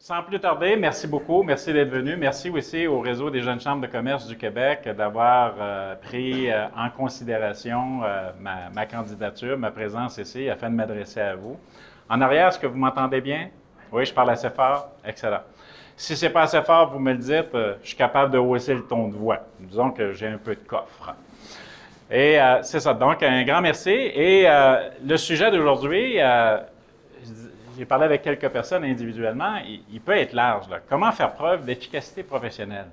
Sans plus tarder, merci beaucoup. Merci d'être venu. Merci aussi au Réseau des jeunes chambres de commerce du Québec d'avoir pris en considération ma candidature, ma présence ici, afin de m'adresser à vous. En arrière, est-ce que vous m'entendez bien? Oui, je parle assez fort? Excellent. Si ce n'est pas assez fort, vous me le dites, je suis capable de hausser le ton de voix. Disons que j'ai un peu de coffre. Et c'est ça. Donc, un grand merci. Et le sujet d'aujourd'hui, j'ai parlé avec quelques personnes individuellement, il peut être large. Là. Comment faire preuve d'efficacité professionnelle?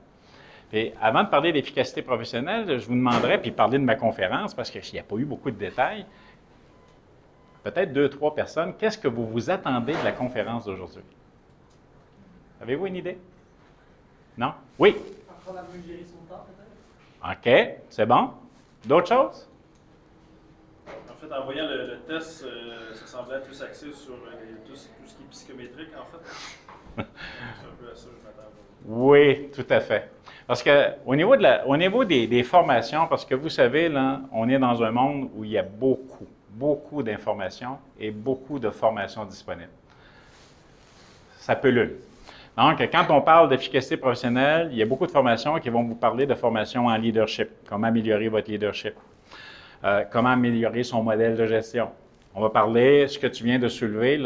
Et avant de parler d'efficacité professionnelle, je vous demanderais, puis parler de ma conférence, parce qu'il n'y a pas eu beaucoup de détails, peut-être 2-3 personnes, qu'est-ce que vous vous attendez de la conférence d'aujourd'hui? Avez-vous une idée? Non? Oui? Apprendre à mieux gérer son temps, peut-être. OK, c'est bon. D'autres choses? En fait, en voyant le test, ça semblait plus axé sur tout ce qui est psychométrique, en fait. C'est un peu à ça que je m'attends. Oui, tout à fait. Parce qu'au niveau des formations, parce que vous savez, là, on est dans un monde où il y a beaucoup d'informations et beaucoup de formations disponibles. Ça pullule. Donc, quand on parle d'efficacité professionnelle, il y a beaucoup de formations qui vont vous parler de formation en leadership, comment améliorer votre leadership, comment améliorer son modèle de gestion. On va parler, ce que tu viens de soulever,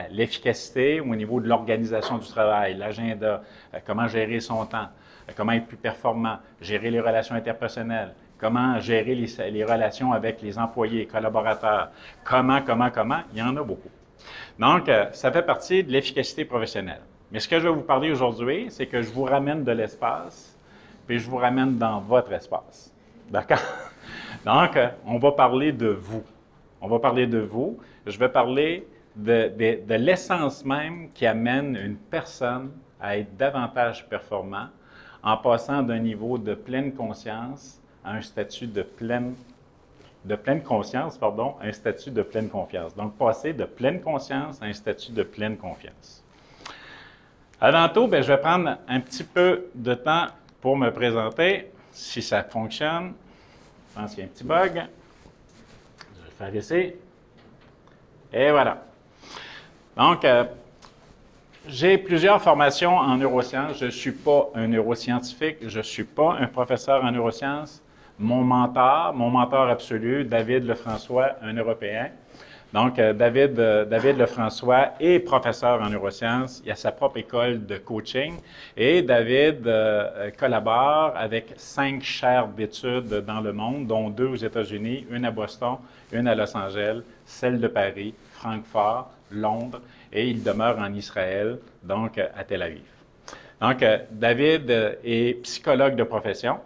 l'efficacité au niveau de l'organisation du travail, l'agenda, comment gérer son temps, comment être plus performant, gérer les relations interpersonnelles, comment gérer les relations avec les employés, les collaborateurs, comment, il y en a beaucoup. Donc, ça fait partie de l'efficacité professionnelle. Mais ce que je vais vous parler aujourd'hui, c'est que je vous ramène de l'espace, puis je vous ramène dans votre espace. D'accord? Donc, on va parler de vous. On va parler de vous. Je vais parler de l'essence même qui amène une personne à être davantage performant en passant d'un niveau de pleine conscience à un statut de pleine conscience, pardon, à un statut de pleine confiance. Donc, passer de pleine conscience à un statut de pleine confiance. Avant tout, je vais prendre un petit peu de temps pour me présenter, si ça fonctionne. Je pense qu'il y a un petit bug. Je vais le faire ici. Et voilà. Donc, j'ai plusieurs formations en neurosciences. Je ne suis pas un neuroscientifique, je ne suis pas un professeur en neurosciences. Mon mentor absolu, David Lefrançois, un Européen. Donc, David Lefrançois est professeur en neurosciences. Il a sa propre école de coaching. Et David collabore avec 5 chaires d'études dans le monde, dont 2 aux États-Unis, une à Boston, une à Los Angeles, celle de Paris, Francfort, Londres, et il demeure en Israël, donc à Tel Aviv. Donc, David est psychologue de profession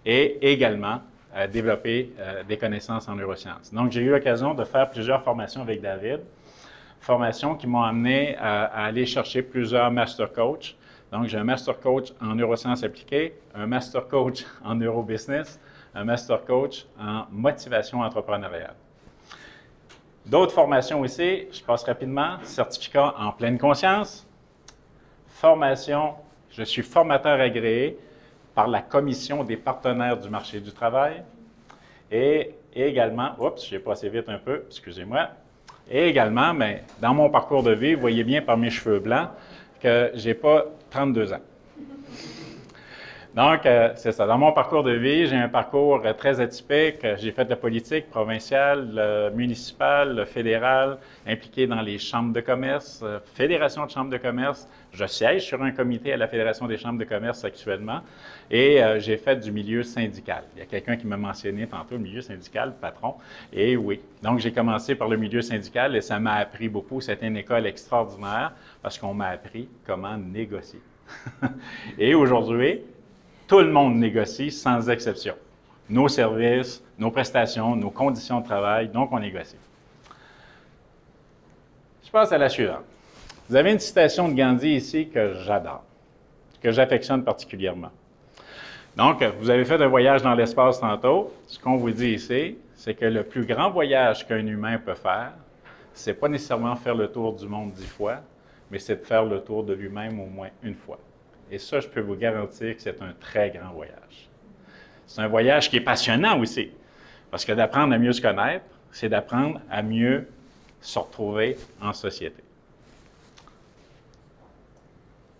et également développer des connaissances en neurosciences. Donc, j'ai eu l'occasion de faire plusieurs formations avec David, formations qui m'ont amené à aller chercher plusieurs master coach. Donc, j'ai un master coach en neurosciences appliquées, un master coach en neurobusiness, un master coach en motivation entrepreneuriale. D'autres formations ici, je passe rapidement, certificat en pleine conscience, formation, je suis formateur agréé par la Commission des partenaires du marché du travail et également, oups, j'ai passé vite un peu, excusez-moi, et également, mais dans mon parcours de vie, vous voyez bien par mes cheveux blancs que je n'ai pas 32 ans. Donc, c'est ça. Dans mon parcours de vie, j'ai un parcours très atypique. J'ai fait de la politique provinciale, municipale, fédérale, impliqué dans les chambres de commerce, fédération de chambres de commerce. Je siège sur un comité à la Fédération des chambres de commerce actuellement et j'ai fait du milieu syndical. Il y a quelqu'un qui m'a mentionné tantôt le milieu syndical, patron, et oui. Donc, j'ai commencé par le milieu syndical et ça m'a appris beaucoup. C'était une école extraordinaire parce qu'on m'a appris comment négocier. Et aujourd'hui, tout le monde négocie sans exception. Nos services, nos prestations, nos conditions de travail, donc on négocie. Je passe à la suivante. Vous avez une citation de Gandhi ici que j'adore, que j'affectionne particulièrement. Donc, vous avez fait un voyage dans l'espace tantôt. Ce qu'on vous dit ici, c'est que le plus grand voyage qu'un humain peut faire, ce n'est pas nécessairement faire le tour du monde 10 fois, mais c'est de faire le tour de lui-même au moins une fois. Et ça, je peux vous garantir que c'est un très grand voyage. C'est un voyage qui est passionnant aussi, parce que d'apprendre à mieux se connaître, c'est d'apprendre à mieux se retrouver en société.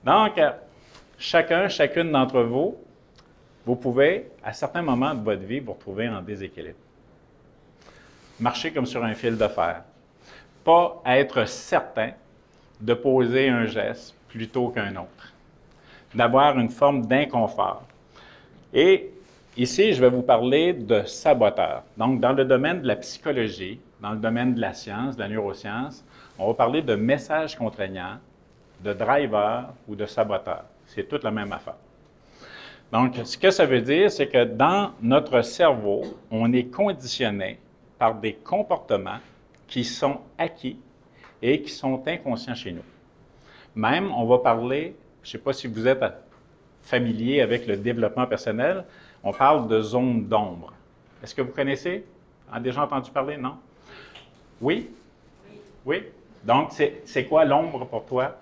Donc, chacune d'entre vous, vous pouvez, à certains moments de votre vie, vous retrouver en déséquilibre. Marcher comme sur un fil de fer. Pas être certain de poser un geste plutôt qu'un autre. D'avoir une forme d'inconfort. Et ici, je vais vous parler de saboteurs. Donc, dans le domaine de la psychologie, dans le domaine de la science, de la neuroscience, on va parler de messages contraignants, de drivers ou de saboteurs. C'est toute la même affaire. Donc, ce que ça veut dire, c'est que dans notre cerveau, on est conditionné par des comportements qui sont acquis et qui sont inconscients chez nous. Même, on va parler, je ne sais pas si vous êtes familier avec le développement personnel, on parle de zone d'ombre. Est-ce que vous connaissez? Avez déjà entendu parler, non? Oui? Oui? Donc, c'est quoi l'ombre pour toi?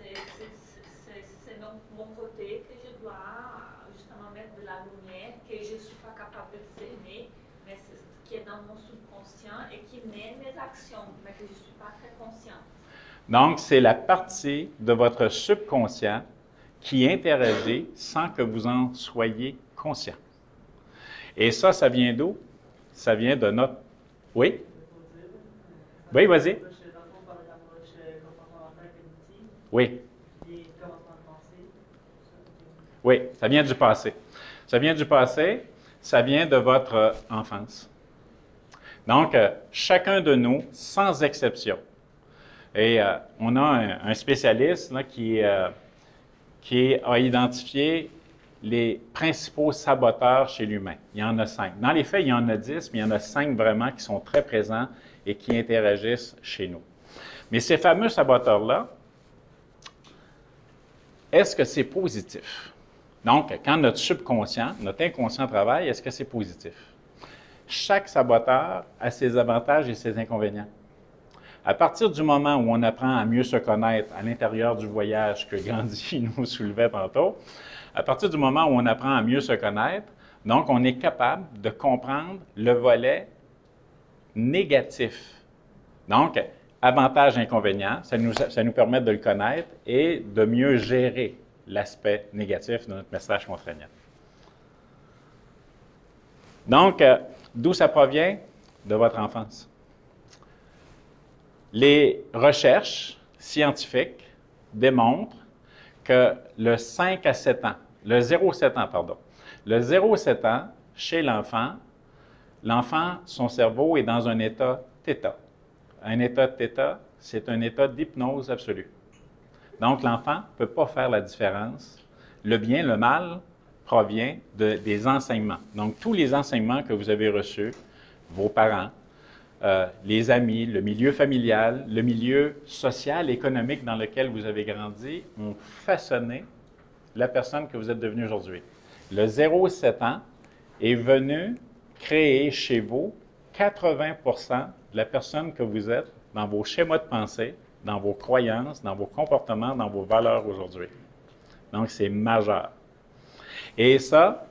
C'est mon côté que je dois justement mettre de la lumière, que je ne suis pas capable de cerner, mais c'est ce qui est dans mon subconscient et qui mène mes actions, mais que je ne suis pas très consciente. Donc, c'est la partie de votre subconscient qui interagit sans que vous en soyez conscient. Et ça vient d'où? Ça vient de notre... Oui? Oui, vas-y. Oui. Oui, ça vient du passé. Ça vient du passé, ça vient de votre enfance. Donc, chacun de nous, sans exception. Et on a un spécialiste là, qui a identifié les principaux saboteurs chez l'humain. Il y en a 5. Dans les faits, il y en a 10, mais il y en a 5 vraiment qui sont très présents et qui interagissent chez nous. Mais ces fameux saboteurs-là, est-ce que c'est positif? Donc, quand notre subconscient, notre inconscient travaille, est-ce que c'est positif? Chaque saboteur a ses avantages et ses inconvénients. À partir du moment où on apprend à mieux se connaître à l'intérieur du voyage que Gandhi nous soulevait tantôt, à partir du moment où on apprend à mieux se connaître, donc on est capable de comprendre le volet négatif. Donc, avantages, inconvénients, ça nous permet de le connaître et de mieux gérer l'aspect négatif de notre message contraignant. Donc, d'où ça provient? De votre enfance. Les recherches scientifiques démontrent que le 5 à 7 ans, le 0,7 ans, pardon, le 0,7 ans, chez l'enfant, son cerveau est dans un état θ. Un état θ, c'est un état d'hypnose absolue. Donc, l'enfant ne peut pas faire la différence. Le bien, le mal provient des enseignements. Donc, tous les enseignements que vous avez reçus, vos parents, les amis, le milieu familial, le milieu social, économique dans lequel vous avez grandi, ont façonné la personne que vous êtes devenue aujourd'hui. Le 0,7 ans est venu créer chez vous 80% de la personne que vous êtes dans vos schémas de pensée, dans vos croyances, dans vos comportements, dans vos valeurs aujourd'hui. Donc, c'est majeur. Et ça,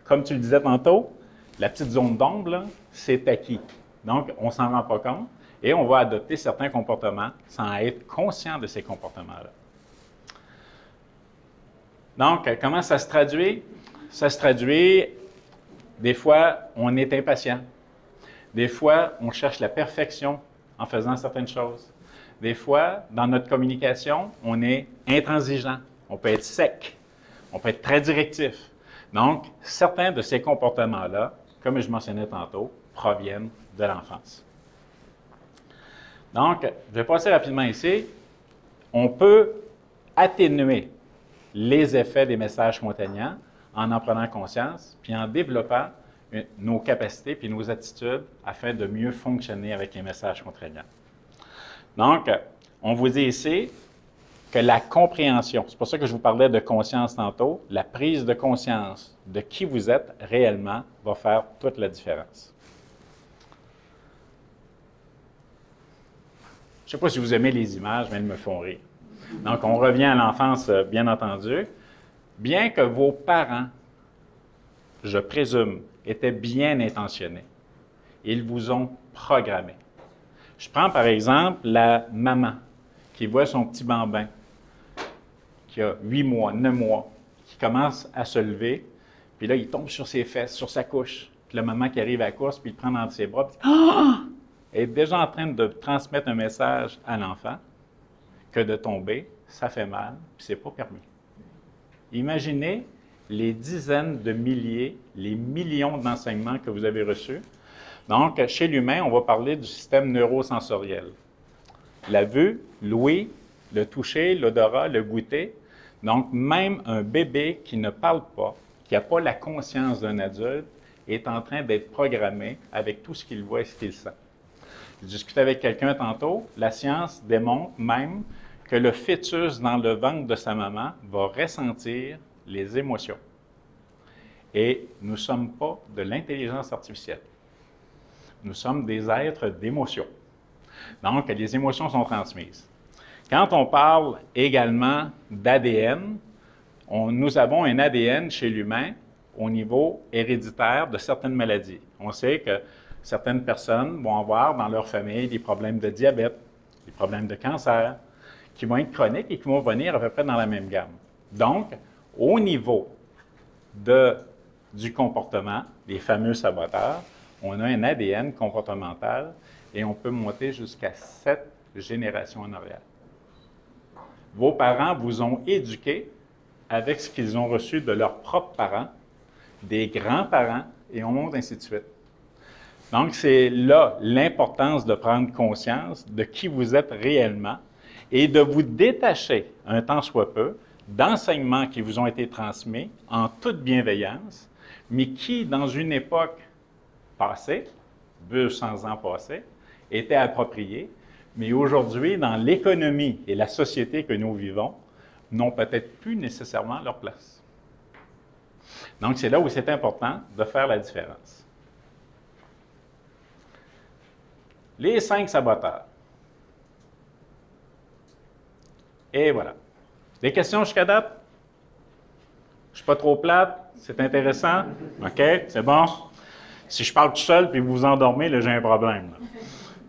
comme tu le disais tantôt, la petite zone d'ombre, c'est acquis. Donc, on ne s'en rend pas compte et on va adopter certains comportements sans être conscient de ces comportements-là. Donc, comment ça se traduit? Ça se traduit, des fois, on est impatient. Des fois, on cherche la perfection en faisant certaines choses. Des fois, dans notre communication, on est intransigeant. On peut être sec. On peut être très directif. Donc, certains de ces comportements-là, comme je mentionnais tantôt, proviennent de l'enfance. Donc, je vais passer rapidement ici. On peut atténuer les effets des messages contraignants en prenant conscience, puis en développant nos capacités puis nos attitudes afin de mieux fonctionner avec les messages contraignants. Donc, on vous dit ici que la compréhension, c'est pour ça que je vous parlais de conscience tantôt, la prise de conscience de qui vous êtes réellement va faire toute la différence. Je ne sais pas si vous aimez les images, mais elles me font rire. Donc, on revient à l'enfance, bien entendu. Bien que vos parents, je présume, étaient bien intentionnés, ils vous ont programmé. Je prends par exemple la maman qui voit son petit bambin qui a 8 mois, 9 mois, qui commence à se lever, puis là, il tombe sur ses fesses, sur sa couche. Puis la maman qui arrive à la course, puis il le prend dans ses bras, puis elle est déjà en train de transmettre un message à l'enfant que de tomber, ça fait mal, puis c'est pas permis. Imaginez les dizaines de milliers, les millions d'enseignements que vous avez reçus. Donc, chez l'humain, on va parler du système neurosensoriel. La vue, l'ouïe, le toucher, l'odorat, le goûter. Donc, même un bébé qui ne parle pas, qui n'a pas la conscience d'un adulte, est en train d'être programmé avec tout ce qu'il voit et ce qu'il sent. Je discutais avec quelqu'un tantôt, la science démontre même que le fœtus dans le ventre de sa maman va ressentir les émotions. Et nous ne sommes pas de l'intelligence artificielle. Nous sommes des êtres d'émotions. Donc, les émotions sont transmises. Quand on parle également d'ADN, nous avons un ADN chez l'humain au niveau héréditaire de certaines maladies. On sait que certaines personnes vont avoir dans leur famille des problèmes de diabète, des problèmes de cancer, qui vont être chroniques et qui vont venir à peu près dans la même gamme. Donc, au niveau du comportement, les fameux saboteurs, on a un ADN comportemental et on peut monter jusqu'à 7 générations en arrière. Vos parents vous ont éduqué avec ce qu'ils ont reçu de leurs propres parents, des grands-parents, et on monte ainsi de suite. Donc, c'est là l'importance de prendre conscience de qui vous êtes réellement et de vous détacher, un temps soit peu, d'enseignements qui vous ont été transmis en toute bienveillance, mais qui, dans une époque passée, 200 ans passés, étaient appropriés, mais aujourd'hui, dans l'économie et la société que nous vivons, n'ont peut-être plus nécessairement leur place. Donc, c'est là où c'est important de faire la différence. Les 5 saboteurs. Et voilà. Des questions jusqu'à date? Je ne suis pas trop plate? C'est intéressant? OK? C'est bon? Si je parle tout seul puis vous vous endormez, là, j'ai un problème. Là.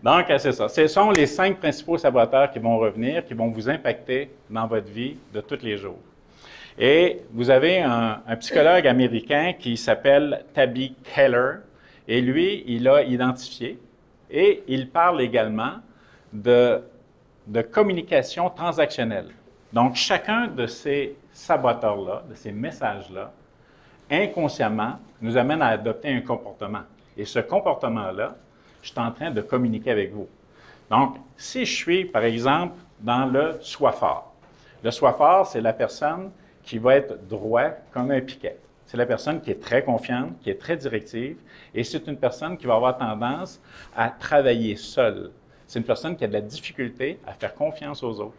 Donc, c'est ça. Ce sont les 5 principaux saboteurs qui vont revenir, qui vont vous impacter dans votre vie de tous les jours. Et vous avez un psychologue américain qui s'appelle Tabby Keller, et lui, il a identifié, et il parle également de communication transactionnelle. Donc, chacun de ces saboteurs-là, de ces messages-là, inconsciemment, nous amène à adopter un comportement. Et ce comportement-là, je suis en train de communiquer avec vous. Donc, si je suis, par exemple, dans le soifard. Le soifard, c'est la personne qui va être droit comme un piquet. C'est la personne qui est très confiante, qui est très directive, et c'est une personne qui va avoir tendance à travailler seule. C'est une personne qui a de la difficulté à faire confiance aux autres.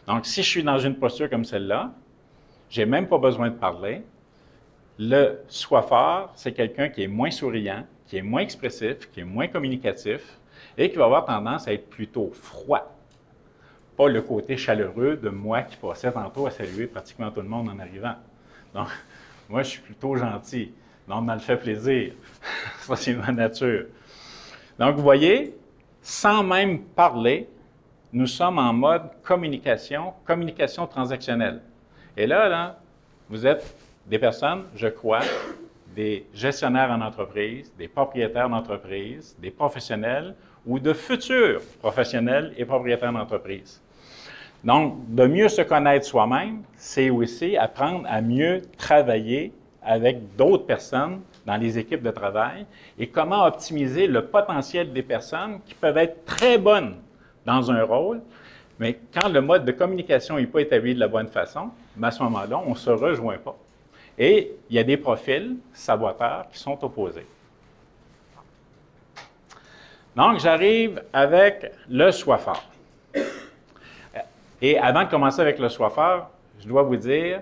Donc, si je suis dans une posture comme celle-là, je n'ai même pas besoin de parler. Le soifard, c'est quelqu'un qui est moins souriant, qui est moins expressif, qui est moins communicatif et qui va avoir tendance à être plutôt froid. Pas le côté chaleureux de moi qui passais tantôt à saluer pratiquement tout le monde en arrivant. Donc, moi, je suis plutôt gentil. Donc, ça me fait plaisir. Ça, c'est ma nature. Donc, vous voyez, sans même parler, nous sommes en mode communication transactionnelle. Et là, vous êtes des personnes, je crois, des gestionnaires en entreprise, des propriétaires d'entreprise, des professionnels ou de futurs professionnels et propriétaires d'entreprise. Donc, de mieux se connaître soi-même, c'est aussi apprendre à mieux travailler avec d'autres personnes dans les équipes de travail et comment optimiser le potentiel des personnes qui peuvent être très bonnes dans un rôle, mais quand le mode de communication n'est pas établi de la bonne façon, à ce moment-là, on ne se rejoint pas. Et il y a des profils saboteurs qui sont opposés. Donc, j'arrive avec le soifard. Et avant de commencer avec le soifard, je dois vous dire,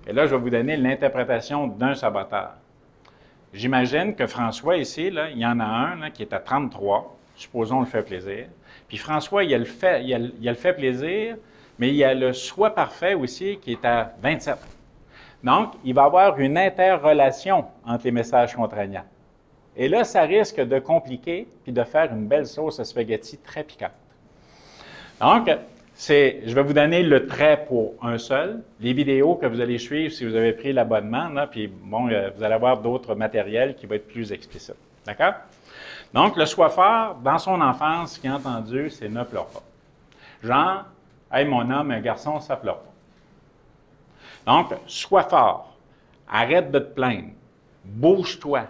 et là, je vais vous donner l'interprétation d'un saboteur. J'imagine que François, ici, là, il y en a un là, qui est à 33, supposons le fait plaisir. Puis François, il y a le fait plaisir, mais il y a le soi parfait aussi qui est à 27. Donc, il va y avoir une interrelation entre les messages contraignants. Et là, ça risque de compliquer puis de faire une belle sauce à spaghetti très piquante. Donc, je vais vous donner le trait pour un seul. Les vidéos que vous allez suivre si vous avez pris l'abonnement, puis bon, vous allez avoir d'autres matériels qui vont être plus explicites. D'accord? Donc, le soifard, dans son enfance, ce qu'il a entendu, c'est « ne pleure pas ». Genre, « Hey, mon homme, un garçon, ça pleure pas ». Donc, sois fort, arrête de te plaindre, bouge-toi,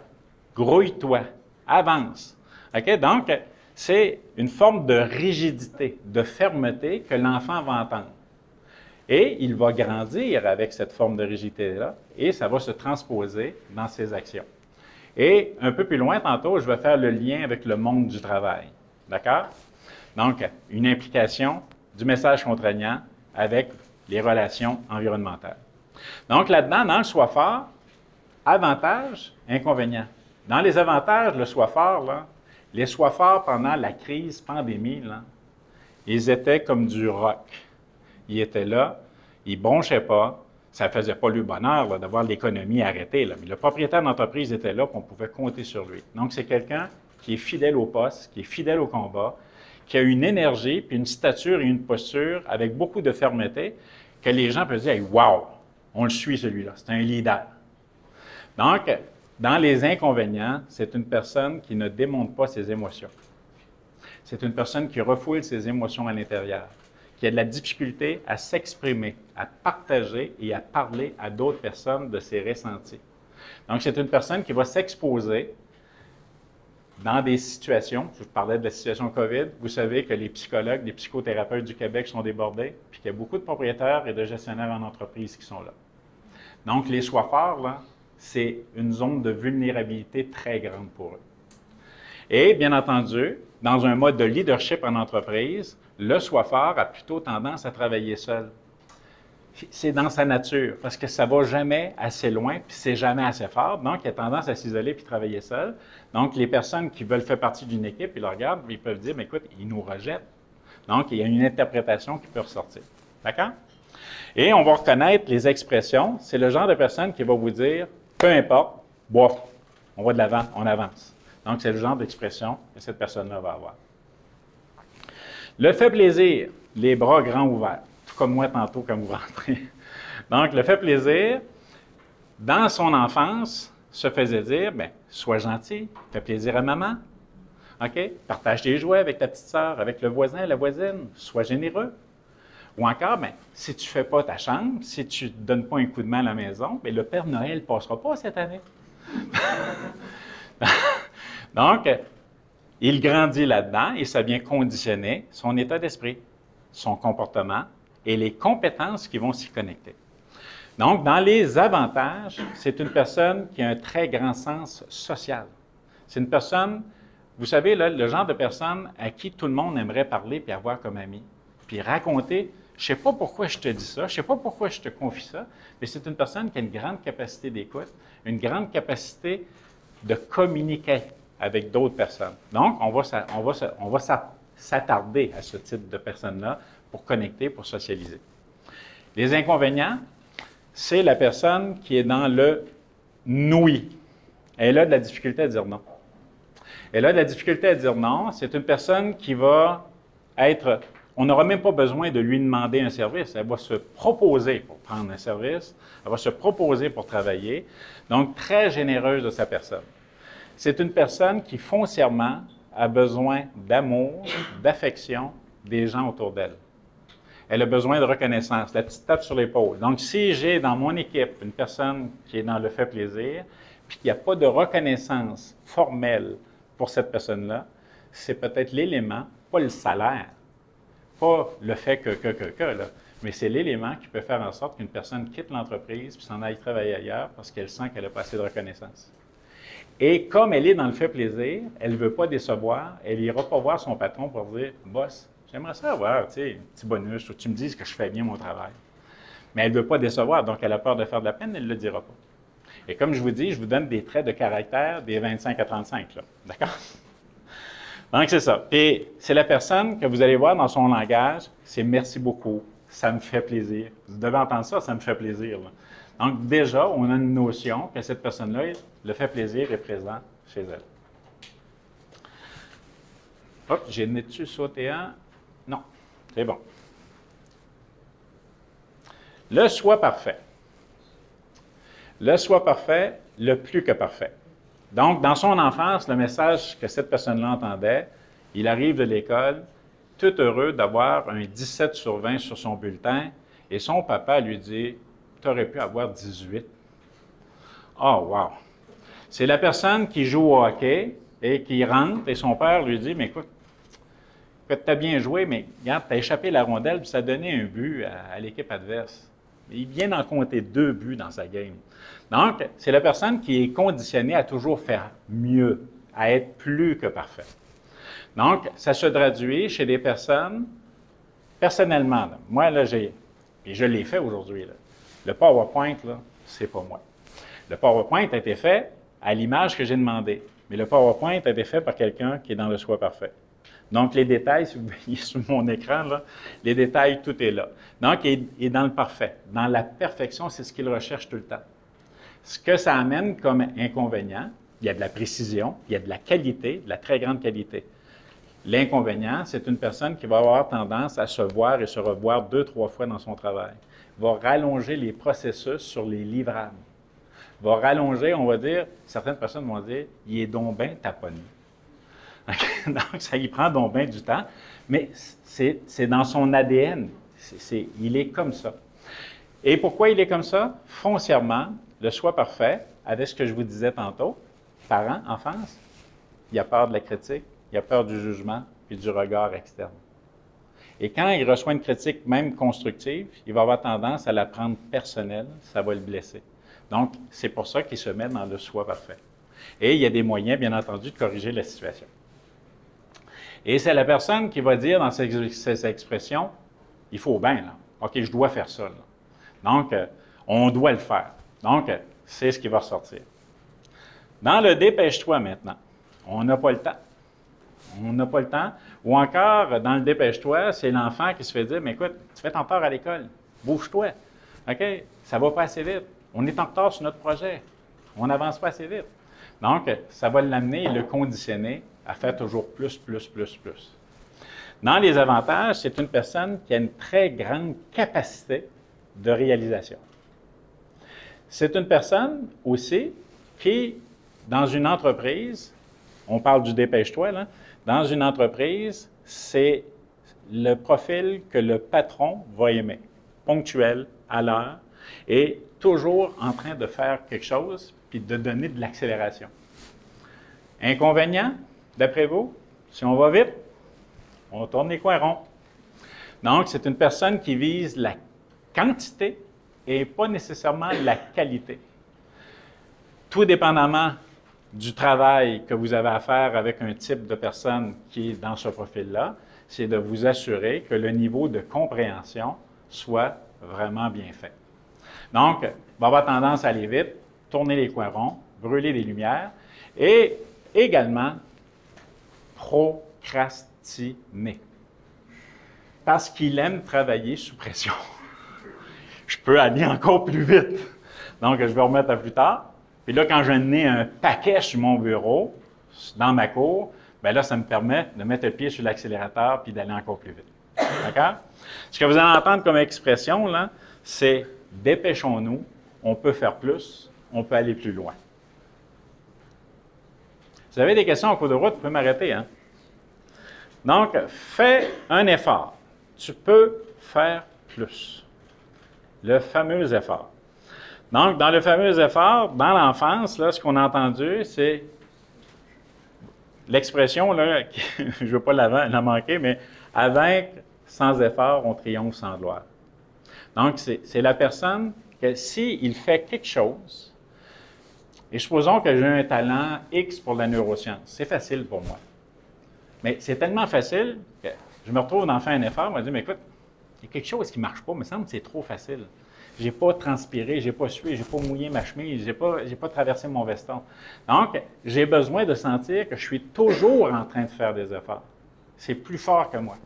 grouille-toi, avance. OK? Donc, c'est une forme de rigidité, de fermeté que l'enfant va entendre. Et il va grandir avec cette forme de rigidité-là et ça va se transposer dans ses actions. Et un peu plus loin, tantôt, je vais faire le lien avec le monde du travail. D'accord? Donc, une implication du message contraignant avec les relations environnementales. Donc, là-dedans, dans le sois fort, avantages, inconvénients. Dans les avantages, le sois fort, là, les sois forts pendant la crise pandémie, là, ils étaient comme du roc. Ils étaient là, ils ne bronchaient pas. Ça ne faisait pas le bonheur là, de voir l'économie arrêtée. Là. Mais le propriétaire d'entreprise était là, puis on pouvait compter sur lui. Donc, c'est quelqu'un qui est fidèle au poste, qui est fidèle au combat, qui a une énergie, puis une stature et une posture avec beaucoup de fermeté, que les gens peuvent dire hey, « Wow, on le suit celui-là, c'est un leader ». Donc, dans les inconvénients, c'est une personne qui ne démontre pas ses émotions. C'est une personne qui refoule ses émotions à l'intérieur, qui a de la difficulté à s'exprimer, à partager et à parler à d'autres personnes de ses ressentis. Donc, c'est une personne qui va s'exposer dans des situations, je vous parlais de la situation COVID, vous savez que les psychologues, les psychothérapeutes du Québec sont débordés, puis qu'il y a beaucoup de propriétaires et de gestionnaires en entreprise qui sont là. Donc, les sois forts, là, c'est une zone de vulnérabilité très grande pour eux. Et, bien entendu, dans un mode de leadership en entreprise, le sois fort a plutôt tendance à travailler seul. C'est dans sa nature, parce que ça ne va jamais assez loin, puis c'est jamais assez fort, donc il a tendance à s'isoler puis travailler seul. Donc, les personnes qui veulent faire partie d'une équipe, ils le regardent, ils peuvent dire, mais écoute, ils nous rejettent. Donc, il y a une interprétation qui peut ressortir. D'accord? Et on va reconnaître les expressions. C'est le genre de personne qui va vous dire, peu importe, bof, on va de l'avant, on avance. Donc, c'est le genre d'expression que cette personne-là va avoir. Le fait plaisir, les bras grands ouverts, tout comme moi tantôt quand vous rentrez. Donc, le fait plaisir, dans son enfance, se faisait dire, bien, sois gentil, fais plaisir à maman, OK? Partage tes jouets avec ta petite sœur, avec le voisin, la voisine, sois généreux. Ou encore, bien, si tu ne fais pas ta chambre, si tu ne donnes pas un coup de main à la maison, bien, le Père Noël ne passera pas cette année. Donc, il grandit là-dedans et ça vient conditionner son état d'esprit, son comportement et les compétences qui vont s'y connecter. Donc, dans les avantages, c'est une personne qui a un très grand sens social. C'est une personne, vous savez, là, le genre de personne à qui tout le monde aimerait parler puis avoir comme ami, puis raconter, je ne sais pas pourquoi je te dis ça, je ne sais pas pourquoi je te confie ça, mais c'est une personne qui a une grande capacité d'écoute, une grande capacité de communiquer avec d'autres personnes. Donc, on va s'attarder à ce type de personnes-là pour connecter, pour socialiser. Les inconvénients, c'est la personne qui est dans le « oui ». Elle a de la difficulté à dire non. Elle a de la difficulté à dire non. C'est une personne qui va être... On n'aura même pas besoin de lui demander un service. Elle va se proposer pour prendre un service. Elle va se proposer pour travailler. Donc, très généreuse de sa personne. C'est une personne qui, foncièrement, a besoin d'amour, d'affection des gens autour d'elle. Elle a besoin de reconnaissance, la petite tape sur l'épaule. Donc, si j'ai dans mon équipe une personne qui est dans le fait plaisir, puis qu'il n'y a pas de reconnaissance formelle pour cette personne-là, c'est peut-être l'élément, pas le salaire, pas le fait là, mais c'est l'élément qui peut faire en sorte qu'une personne quitte l'entreprise puis s'en aille travailler ailleurs parce qu'elle sent qu'elle n'a pas assez de reconnaissance. Et comme elle est dans le fait plaisir, elle ne veut pas décevoir, elle n'ira pas voir son patron pour dire « Boss, j'aimerais ça avoir, tu sais, un petit bonus, ou tu me dises que je fais bien mon travail. » Mais elle ne veut pas décevoir, donc elle a peur de faire de la peine, elle ne le dira pas. Et comme je vous dis, je vous donne des traits de caractère des 25 à 35, là. D'accord? Donc, c'est ça. Et c'est la personne que vous allez voir dans son langage, c'est « merci beaucoup, ça me fait plaisir ». Vous devez entendre ça, ça me fait plaisir, là. Donc, déjà, on a une notion que cette personne-là, le fait plaisir est présent chez elle. Hop, j'ai dessus sauté un. Non, c'est bon. Le soi parfait. Le soi parfait, le plus que parfait. Donc, dans son enfance, le message que cette personne-là entendait, il arrive de l'école, tout heureux d'avoir un 17 sur 20 sur son bulletin, et son papa lui dit « Tu aurais pu avoir 18. » Oh, wow! C'est la personne qui joue au hockey et qui rentre, et son père lui dit « Mais écoute, tu as bien joué, mais regarde, tu as échappé la rondelle, puis ça a donné un but à l'équipe adverse. » Il vient d'en compter 2 buts dans sa game. Donc, c'est la personne qui est conditionnée à toujours faire mieux, à être plus que parfait. Donc, ça se traduit chez des personnes, personnellement, là, moi, là, et je l'ai fait aujourd'hui, le PowerPoint, là, c'est pas moi. Le PowerPoint a été fait à l'image que j'ai demandé, mais le PowerPoint a été fait par quelqu'un qui est dans le soi parfait. Donc, les détails, si vous voyez sur mon écran, là, les détails, tout est là. Donc, il est dans le parfait. Dans la perfection, c'est ce qu'il recherche tout le temps. Ce que ça amène comme inconvénient, il y a de la précision, il y a de la qualité, de la très grande qualité. L'inconvénient, c'est une personne qui va avoir tendance à se voir et se revoir 2-3 fois dans son travail. Va rallonger les processus sur les livrables. Va rallonger, on va dire, certaines personnes vont dire, il est donc bien taponné. Donc, ça y prend donc bien du temps, mais c'est dans son ADN. Il est comme ça. Et pourquoi il est comme ça? Foncièrement, le soi parfait, avec ce que je vous disais tantôt, parents, enfance, il a peur de la critique, il a peur du jugement et du regard externe. Et quand il reçoit une critique, même constructive, il va avoir tendance à la prendre personnelle, ça va le blesser. Donc, c'est pour ça qu'il se met dans le soi parfait. Et il y a des moyens, bien entendu, de corriger la situation. Et c'est la personne qui va dire dans ces expressions, il faut bien, là. OK, je dois faire ça, là. Donc, on doit le faire. Donc, c'est ce qui va ressortir. Dans le dépêche-toi maintenant, on n'a pas le temps. On n'a pas le temps. Ou encore, dans le dépêche-toi, c'est l'enfant qui se fait dire, mais écoute, tu fais ton tort à l'école, bouge-toi. OK, ça va pas assez vite. On est en retard sur notre projet. On n'avance pas assez vite. Donc, ça va l'amener et le conditionner à faire toujours plus. Dans les avantages, c'est une personne qui a une très grande capacité de réalisation. C'est une personne aussi qui, dans une entreprise, on parle du dépêche-toi, là, dans une entreprise, c'est le profil que le patron va aimer. Ponctuel, à l'heure, et toujours en train de faire quelque chose, puis de donner de l'accélération. Inconvénient, d'après vous, si on va vite, on tourne les coins ronds. Donc, c'est une personne qui vise la quantité et pas nécessairement la qualité. Tout dépendamment du travail que vous avez à faire avec un type de personne qui est dans ce profil-là, c'est de vous assurer que le niveau de compréhension soit vraiment bien fait. Donc, il va avoir tendance à aller vite, tourner les coins ronds, brûler les lumières et également procrastiner. Parce qu'il aime travailler sous pression. Je peux aller encore plus vite. Donc, je vais remettre à plus tard. Puis là, quand j'en ai un paquet sur mon bureau, dans ma cour, bien là, ça me permet de mettre le pied sur l'accélérateur puis d'aller encore plus vite. D'accord? Ce que vous allez entendre comme expression, là, c'est « dépêchons-nous, on peut faire plus, on peut aller plus loin ». Si vous avez des questions en cours de route, vous pouvez m'arrêter, hein? Donc, fais un effort. Tu peux faire plus. Le fameux effort. Donc, dans le fameux effort, dans l'enfance, là, ce qu'on a entendu, c'est l'expression, là, je ne veux pas la manquer, mais « à vaincre sans effort, on triomphe sans gloire ». Donc, c'est la personne que s'il fait quelque chose, et supposons que j'ai un talent X pour la neuroscience, c'est facile pour moi. Mais c'est tellement facile que je me retrouve dans faire un effort, je me dis, mais écoute, il y a quelque chose qui ne marche pas, il me semble que c'est trop facile. Je n'ai pas transpiré, je n'ai pas sué, je n'ai pas mouillé ma chemise, je n'ai pas traversé mon veston. Donc, j'ai besoin de sentir que je suis toujours en train de faire des efforts. C'est plus fort que moi.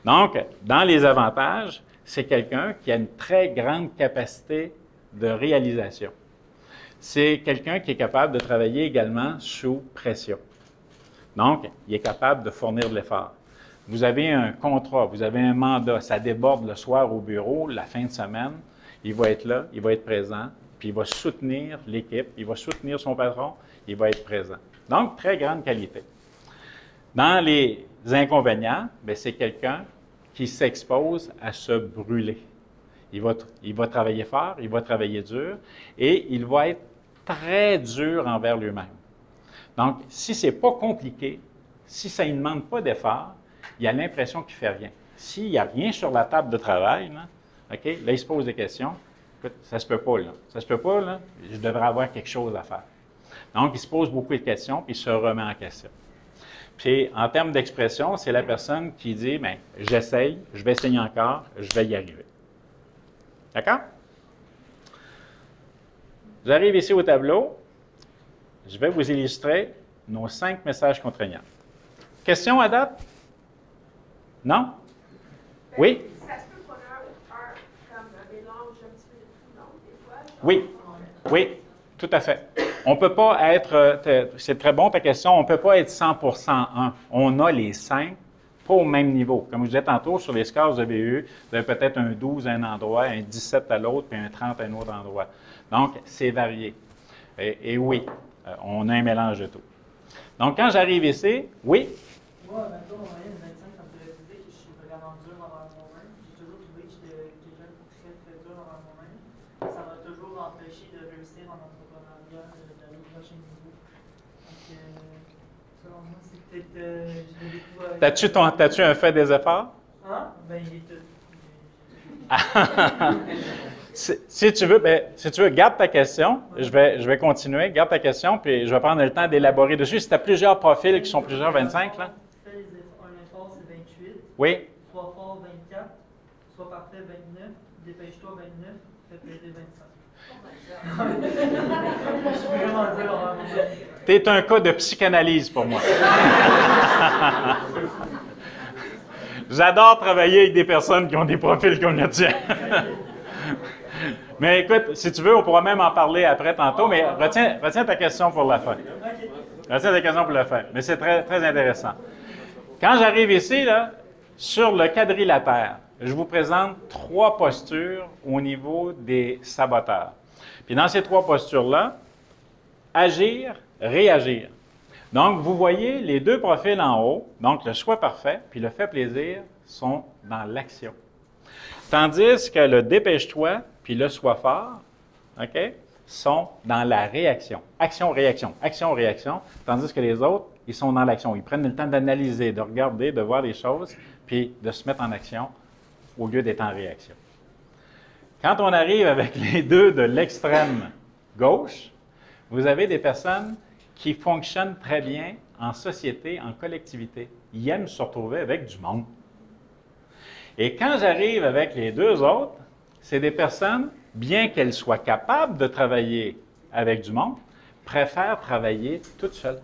Donc, dans les avantages, c'est quelqu'un qui a une très grande capacité de réalisation. C'est quelqu'un qui est capable de travailler également sous pression. Donc, il est capable de fournir de l'effort. vous avez un contrat, vous avez un mandat, ça déborde le soir au bureau, la fin de semaine, il va être là, il va être présent, puis il va soutenir l'équipe, il va soutenir son patron, il va être présent. Donc, très grande qualité. Dans les inconvénients, c'est quelqu'un qui s'expose à se brûler. Il va travailler fort, il va travailler dur, et il va être très dur envers lui-même. Donc, si ce n'est pas compliqué, si ça ne demande pas d'effort, il a l'impression qu'il ne fait rien. S'il n'y a rien sur la table de travail, là, là, il se pose des questions. Écoute, ça ne se peut pas, là. Ça ne se peut pas, là. Je devrais avoir quelque chose à faire. Donc, il se pose beaucoup de questions, puis il se remet en question. Puis, en termes d'expression, c'est la personne qui dit, bien, j'essaye, je vais essayer encore, je vais y arriver. D'accord? J'arrive ici au tableau. Je vais vous illustrer nos 5 messages contraignants. Question à date? Non? Oui? Ça se peut qu'on ait comme un mélange un petit peu de tout, non, des fois? Oui. Oui, tout à fait. On ne peut pas être, c'est très bon ta question, on ne peut pas être 100% un. On a les 5, pas au même niveau. Comme je disais tantôt, sur les scores de BU, vous avez peut-être un 12 à un endroit, un 17 à l'autre, puis un 30 à un autre endroit. Donc, c'est varié. Et oui, on a un mélange de tout. Donc, quand j'arrive ici, oui? Moi, maintenant, en moyenne, 25, ça me ferait dire que je suis vraiment dur envers moi-même. J'ai toujours trouvé que j'étais quelqu'un de très, très dur envers moi-même. Ça m'a toujours empêché de réussir en entrepreneuriat, d'aller au prochain niveau. Donc, selon moi, c'est peut-être. Je le découvre. T'as-tu un fait des efforts? Hein? Ben, il est tout. Si tu veux, garde ta question. Je vais continuer. Garde ta question, puis je vais prendre le temps d'élaborer dessus. Si tu as plusieurs profils qui sont plusieurs 25, là. Fais un effort, c'est 28. Oui. Sois fort, 24. Sois parfait, 29. Dépêche-toi, 29. Fais plaisir, 25. Je suis vraiment dur envers moi-même. Tu es un cas de psychanalyse pour moi. J'adore travailler avec des personnes qui ont des profils comme le tien. Mais écoute, si tu veux, on pourra même en parler après tantôt, mais retiens ta question pour la fin. Retiens ta question pour la fin. Mais c'est très, très intéressant. Quand j'arrive ici, là, sur le quadrilatère, je vous présente 3 postures au niveau des saboteurs. Puis dans ces 3 postures-là, agir, réagir. Donc, vous voyez les 2 profils en haut, donc le choix parfait puis le fait plaisir, sont dans l'action. Tandis que le dépêche-toi puis le sois fort, sont dans la réaction. Action-réaction, action-réaction, tandis que les autres, ils sont dans l'action. Ils prennent le temps d'analyser, de regarder, de voir les choses, puis de se mettre en action au lieu d'être en réaction. Quand on arrive avec les 2 de l'extrême gauche, vous avez des personnes qui fonctionnent très bien en société, en collectivité. Ils aiment se retrouver avec du monde. Et quand j'arrive avec les 2 autres, c'est des personnes, bien qu'elles soient capables de travailler avec du monde, préfèrent travailler toutes seules.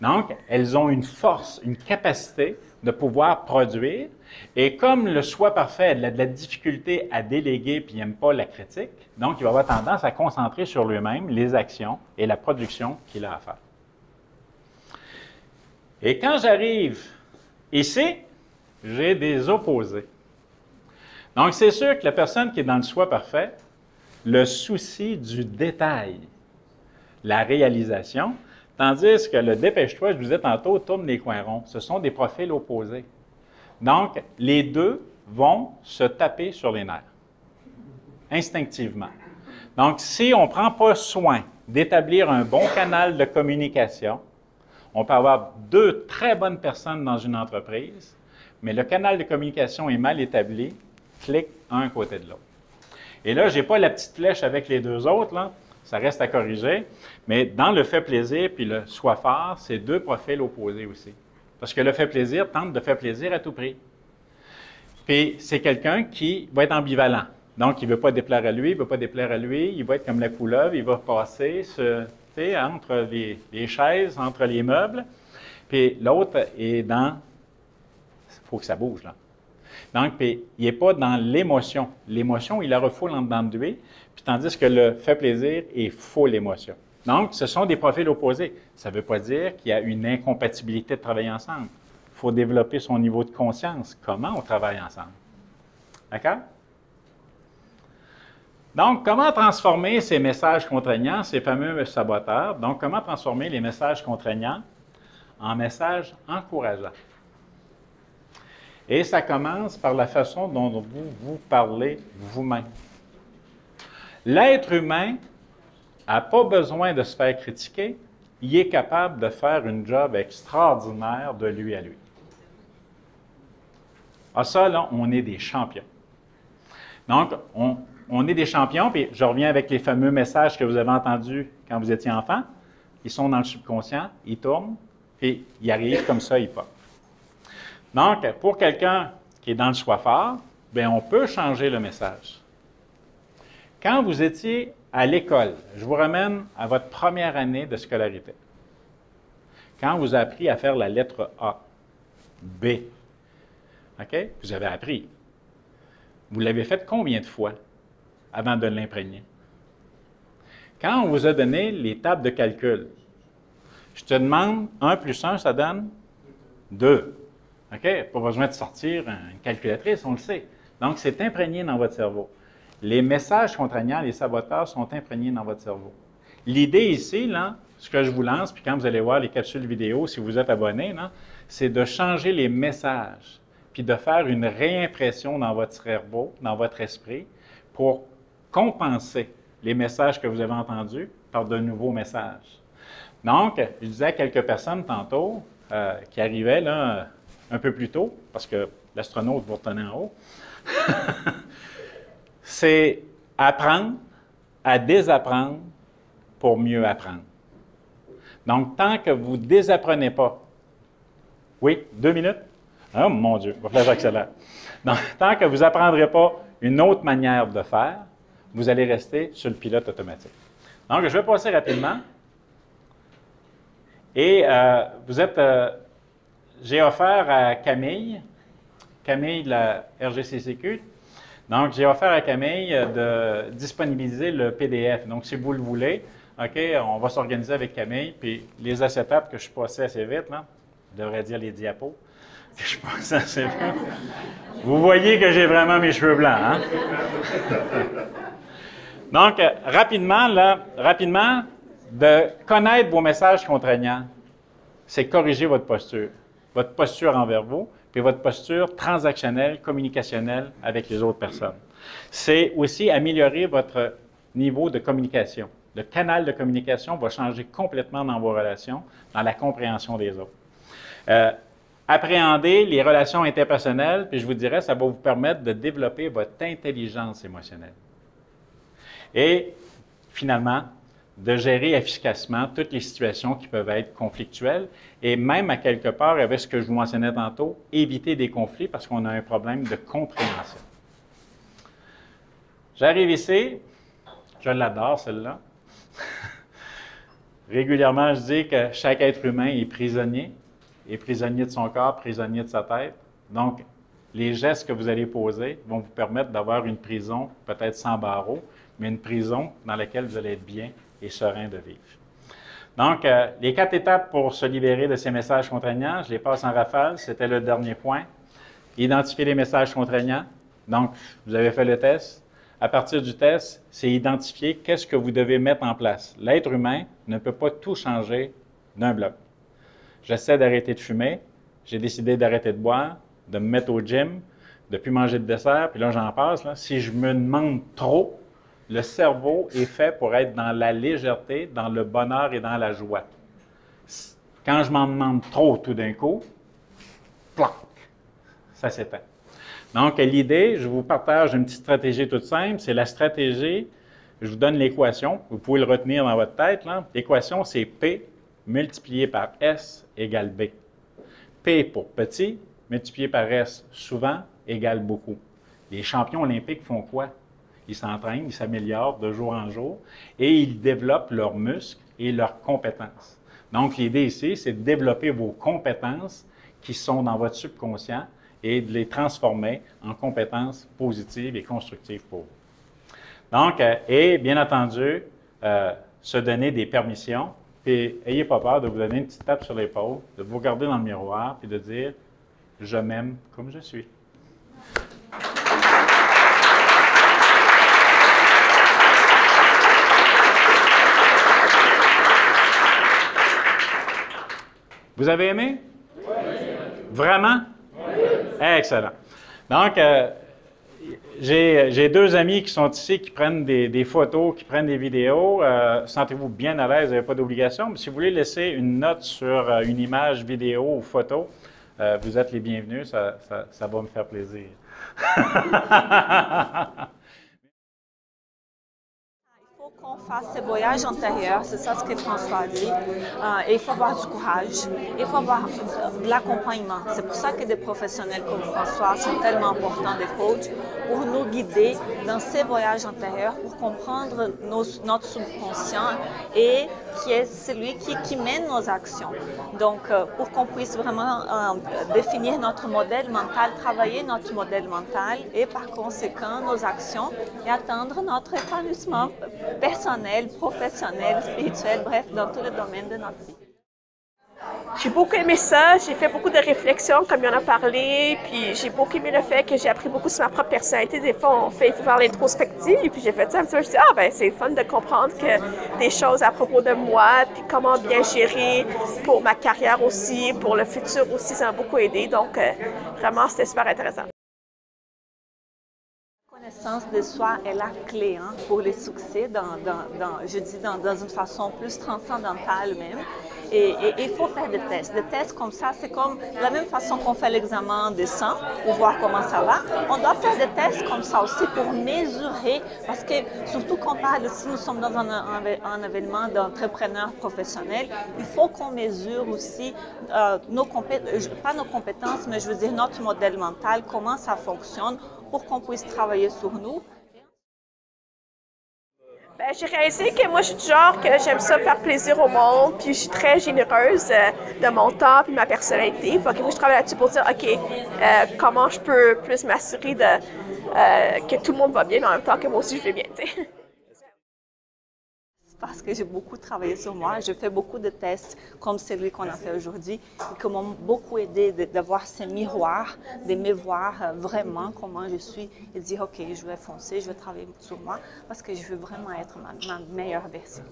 Donc, elles ont une force, une capacité de pouvoir produire. Et comme le choix parfait a de la difficulté à déléguer puis il n'aime pas la critique, donc il va avoir tendance à concentrer sur lui-même les actions et la production qu'il a à faire. Et quand j'arrive ici, j'ai des opposés. Donc, c'est sûr que la personne qui est dans le choix parfait, le souci du détail, la réalisation, tandis que le dépêche-toi, je vous disais tantôt, tourne les coins ronds. Ce sont des profils opposés. Donc, les 2 vont se taper sur les nerfs, instinctivement. Donc, si on ne prend pas soin d'établir un bon canal de communication, on peut avoir 2 très bonnes personnes dans une entreprise, mais le canal de communication est mal établi, clique un côté de l'autre. Et là, je n'ai pas la petite flèche avec les 2 autres, là. Ça reste à corriger, mais dans le fait plaisir puis le sois fort, c'est 2 profils opposés aussi. Parce que le fait plaisir tente de faire plaisir à tout prix. Puis c'est quelqu'un qui va être ambivalent. Donc, il ne veut pas déplaire à lui, il ne veut pas déplaire à lui, il va être comme la couleuvre, il va passer entre les chaises, entre les meubles. Puis l'autre est dans... Il faut que ça bouge, là. Donc, puis, il n'est pas dans l'émotion. L'émotion, il la refoule en dedans de lui, puis tandis que le fait plaisir est full émotion. Donc, ce sont des profils opposés. Ça ne veut pas dire qu'il y a une incompatibilité de travailler ensemble. Il faut développer son niveau de conscience. Comment on travaille ensemble? D'accord? Donc, comment transformer ces messages contraignants, ces fameux saboteurs? Donc, comment transformer les messages contraignants en messages encourageants? Et ça commence par la façon dont vous vous parlez vous-même. L'être humain n'a pas besoin de se faire critiquer, il est capable de faire une job extraordinaire de lui à lui. Ah ça, là, on est des champions. Donc, on est des champions, puis je reviens avec les fameux messages que vous avez entendus quand vous étiez enfant. Ils sont dans le subconscient, ils tournent, puis ils arrivent comme ça, ils pop. Donc, pour quelqu'un qui est dans le choix fort, bien, on peut changer le message. Quand vous étiez à l'école, je vous ramène à votre première année de scolarité. Quand vous avez appris à faire la lettre A, B, OK? Vous avez appris. Vous l'avez fait combien de fois avant de l'imprégner? Quand on vous a donné les tables de calcul, je te demande 1 plus 1, ça donne 2. OK? Pas besoin de sortir une calculatrice, on le sait. Donc, c'est imprégné dans votre cerveau. Les messages contraignants, les saboteurs sont imprégnés dans votre cerveau. L'idée ici, là, ce que je vous lance, puis quand vous allez voir les capsules vidéo, si vous êtes abonné, c'est de changer les messages, puis de faire une réimpression dans votre cerveau, dans votre esprit, pour compenser les messages que vous avez entendus par de nouveaux messages. Donc, je disais à quelques personnes tantôt qui arrivaient là, un peu plus tôt, parce que l'astronaute vous retenait en haut, c'est apprendre à désapprendre pour mieux apprendre. Donc, tant que vous ne désapprenez pas, oui, 2 minutes? Oh mon Dieu, il va falloir que j'accélère. Donc, tant que vous n'apprendrez pas une autre manière de faire, vous allez rester sur le pilote automatique. Donc, je vais passer rapidement. Et j'ai offert à Camille de la RGCCQ, donc j'ai offert à Camille de disponibiliser le PDF. Donc, si vous le voulez, OK, on va s'organiser avec Camille, puis les acétates que je suis passé assez vite, là, je devrais dire les diapos, que je passe assez vite. Vous voyez que j'ai vraiment mes cheveux blancs, hein? Donc, rapidement, de connaître vos messages contraignants, c'est corriger votre posture envers vous, puis votre posture transactionnelle, communicationnelle avec les autres personnes. C'est aussi améliorer votre niveau de communication. Le canal de communication va changer complètement dans vos relations, dans la compréhension des autres. Appréhender les relations interpersonnelles, puis je vous dirais, ça va vous permettre de développer votre intelligence émotionnelle. Et finalement, de gérer efficacement toutes les situations qui peuvent être conflictuelles et même à quelque part, avec ce que je vous mentionnais tantôt, éviter des conflits parce qu'on a un problème de compréhension. J'arrive ici, je l'adore celle-là. Régulièrement, je dis que chaque être humain est prisonnier de son corps, prisonnier de sa tête. Donc, les gestes que vous allez poser vont vous permettre d'avoir une prison, peut-être sans barreaux, mais une prison dans laquelle vous allez être bien et serein de vivre. Donc, les 4 étapes pour se libérer de ces messages contraignants, je les passe en rafale, c'était le dernier point. Identifier les messages contraignants. Donc, vous avez fait le test. À partir du test, c'est identifier qu'est-ce que vous devez mettre en place. L'être humain ne peut pas tout changer d'un bloc. J'essaie d'arrêter de fumer, j'ai décidé d'arrêter de boire, de me mettre au gym, de ne plus manger de dessert, puis là, j'en passe. Là. Si je me demande trop, le cerveau est fait pour être dans la légèreté, dans le bonheur et dans la joie. Quand je m'en demande trop tout d'un coup, plac, ça s'éteint. Donc, l'idée, je vous partage une petite stratégie toute simple. C'est la stratégie, je vous donne l'équation. Vous pouvez le retenir dans votre tête. L'équation, c'est P multiplié par S égale B. P pour petit, multiplié par S souvent égale beaucoup. Les champions olympiques font quoi? Ils s'entraînent, ils s'améliorent de jour en jour et ils développent leurs muscles et leurs compétences. Donc, l'idée ici, c'est de développer vos compétences qui sont dans votre subconscient et de les transformer en compétences positives et constructives pour vous. Donc, et bien entendu, se donner des permissions. Puis, n'ayez pas peur de vous donner une petite tape sur l'épaule, de vous regarder dans le miroir et de dire « Je m'aime comme je suis. Vous avez aimé? Oui. Vraiment? Oui. Excellent. Donc, j'ai deux amis qui sont ici, qui prennent des photos, qui prennent des vidéos. Sentez-vous bien à l'aise, vous n'avez pas d'obligation. Mais si vous voulez laisser une note sur une image, vidéo ou photo, vous êtes les bienvenus, ça va me faire plaisir. Qu'on fasse ces voyages antérieurs, c'est ça ce que François a dit. Et il faut avoir du courage, il faut avoir de l'accompagnement. C'est pour ça que des professionnels comme François sont tellement importants, des coachs, pour nous guider dans ces voyages antérieurs, pour comprendre notre subconscient et qui est celui qui mène nos actions. Donc, pour qu'on puisse vraiment définir notre modèle mental, travailler notre modèle mental et par conséquent nos actions et atteindre notre épanouissement personnel, professionnel, spirituel, bref, dans tous les domaines de notre vie. J'ai beaucoup aimé ça, j'ai fait beaucoup de réflexions comme il en a parlé, puis j'ai beaucoup aimé le fait que j'ai appris beaucoup sur ma propre personnalité. Des fois, on fait faire l'introspective, puis j'ai fait ça un petit peu, je me suis dit, c'est fun de comprendre que des choses à propos de moi, puis comment bien gérer pour ma carrière aussi, pour le futur aussi, ça m'a beaucoup aidé, donc vraiment, c'était super intéressant. La connaissance de soi est la clé pour les succès, je dis dans une façon plus transcendantale même. Et il faut faire des tests. Des tests comme ça, c'est comme la même façon qu'on fait l'examen de sang pour voir comment ça va. On doit faire des tests comme ça aussi pour mesurer, parce que surtout quand on parle, si nous sommes dans un événement d'entrepreneurs professionnels, il faut qu'on mesure aussi nos compétences, pas nos compétences, mais je veux dire notre modèle mental, comment ça fonctionne, pour qu'on puisse travailler sur nous. Ben, j'ai réalisé que moi, je suis du genre que j'aime ça faire plaisir au monde, puis je suis très généreuse de mon temps et de ma personnalité. Fait que je travaille là-dessus pour dire, OK, comment je peux plus m'assurer que tout le monde va bien, mais en même temps que moi aussi, je vais bien, t'sais. Parce que j'ai beaucoup travaillé sur moi, je fais beaucoup de tests comme celui qu'on a fait aujourd'hui, qui m'ont beaucoup aidé d'avoir ces miroirs, de me voir vraiment comment je suis et de dire, OK, je vais foncer, je vais travailler sur moi parce que je veux vraiment être ma meilleure version.